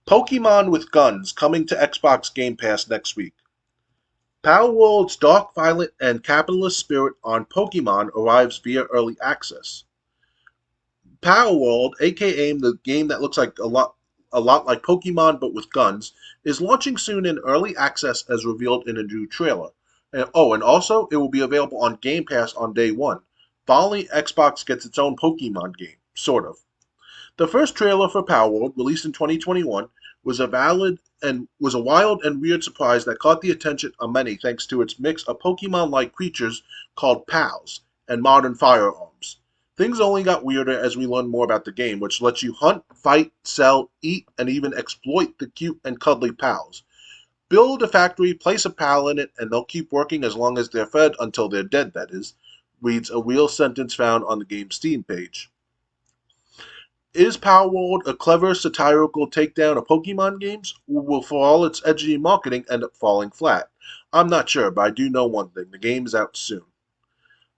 Pokemon with Guns coming to Xbox Game Pass next week. Power World's dark, violent, and capitalist spirit on Pokemon arrives via early access. Power World, aka the game that looks like a lot like Pokemon but with guns, is launching soon in early access as revealed in a new trailer. And also it will be available on Game Pass on day one. Finally, Xbox gets its own Pokemon game, sort of. The first trailer for Power World, released in 2021, was a wild and weird surprise that caught the attention of many thanks to its mix of Pokemon-like creatures called pals and modern firearms. Things only got weirder as we learned more about the game, which lets you hunt, fight, sell, eat, and even exploit the cute and cuddly pals. Build a factory, place a pal in it, and they'll keep working as long as they're fed until they're dead, that is, reads a real sentence found on the game's Steam page. Is Power World a clever satirical takedown of Pokemon games, or will, for all its edgy marketing, end up falling flat? I'm not sure, but I do know one thing: the game is out soon.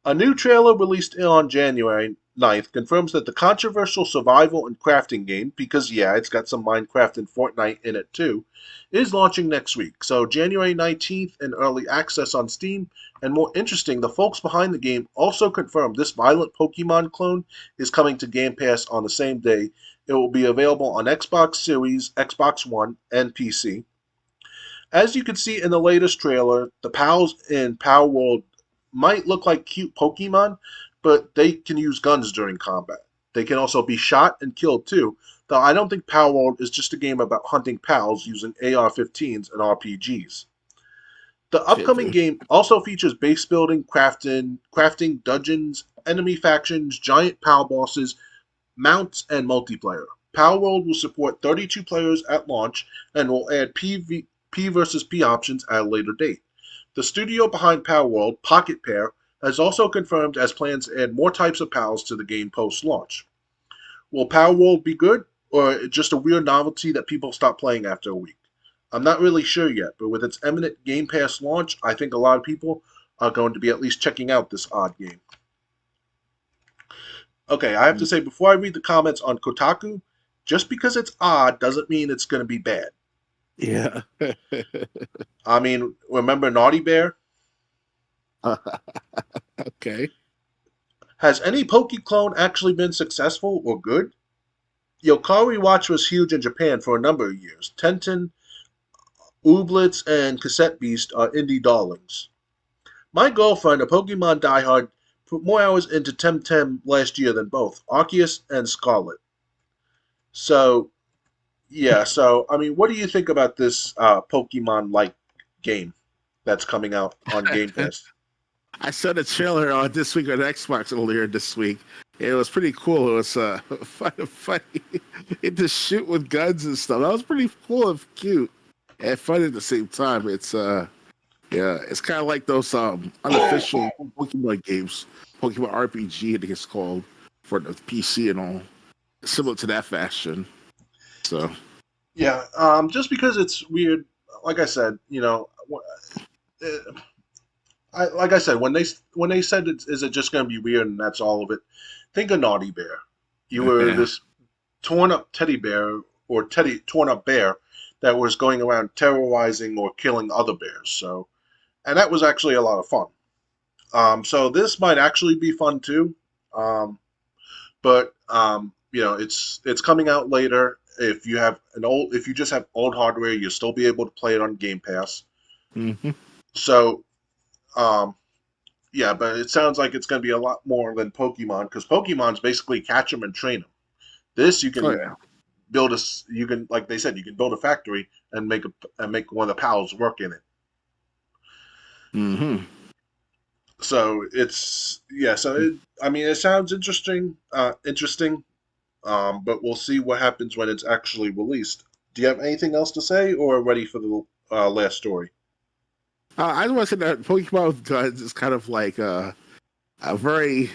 A new trailer released on January 9th confirms that the controversial survival and crafting game, because yeah, it's got some Minecraft and Fortnite in it too, is launching next week. So January 19th in early access on Steam, and more interesting, the folks behind the game also confirmed this violent Pokemon clone is coming to Game Pass on the same day. It will be available on Xbox Series, Xbox One, and PC. As you can see in the latest trailer, the pals in Power World might look like cute Pokemon, but they can use guns during combat. They can also be shot and killed too, though I don't think Power World is just a game about hunting pals using AR-15s and RPGs. The upcoming game also features base building, crafting dungeons, enemy factions, giant pal bosses, mounts, and multiplayer. Power World will support 32 players at launch and will add P versus P options at a later date. The studio behind Power World, Pocket Pair, has also confirmed as plans to add more types of pals to the game post-launch. Will Power World be good, or just a weird novelty that people stop playing after a week? I'm not really sure yet, but with its imminent Game Pass launch, I think a lot of people are going to be at least checking out this odd game. Okay, I have to say, before I read the comments on Kotaku, just because it's odd doesn't mean it's going to be bad. Yeah. I mean, remember Naughty Bear? Okay. Has any Pokeclone actually been successful or good? Yokari Watch was huge in Japan for a number of years. Tenten, Ooblets, and Cassette Beast are indie darlings. My girlfriend, a Pokemon diehard, put more hours into Temtem last year than both Arceus and Scarlet. So, yeah, I mean, what do you think about this Pokemon-like game that's coming out on Game Pass? I saw the trailer on this week on Xbox earlier this week. It was pretty cool. It was funny. It just shoot with guns and stuff. That was pretty cool and cute and fun at the same time. It's yeah, it's kind of like those unofficial Pokemon games, Pokemon RPG, I think it's called, for the PC and all, similar to that fashion. So Yeah, just because it's weird, like I said, like I said, when they said is it just going to be weird and that's all of it? Think of Naughty Bear. You were yeah. this torn up teddy bear or torn up bear that was going around terrorizing or killing other bears. So, and that was actually a lot of fun. So this might actually be fun too. But it's coming out later. If you just have old hardware, you'll still be able to play it on Game Pass. Mm-hmm. So, yeah, but it sounds like it's going to be a lot more than Pokemon, because Pokemon's basically catch them and train them. This you Oh can yeah. like they said, you can build a factory and make one of the pals work in it. Mm-hmm. So I mean, it sounds interesting. But we'll see what happens when it's actually released. Do you have anything else to say, or ready for the last story? I just want to say that Pokemon with guns is kind of like a very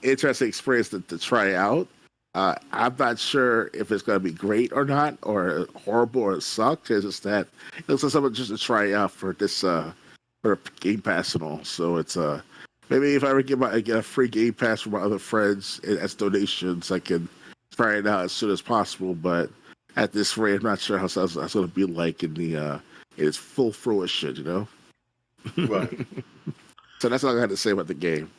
interesting experience to try out. I'm not sure if it's going to be great or not, or horrible or suck. It's just that it looks like something just to try out for this for Game Pass and all. So it's maybe if I ever get a free Game Pass from my other friends as donations, I can try it out as soon as possible. But at this rate. I'm not sure how that's going to be like in its full fruition. Right. So that's all I had to say about the game.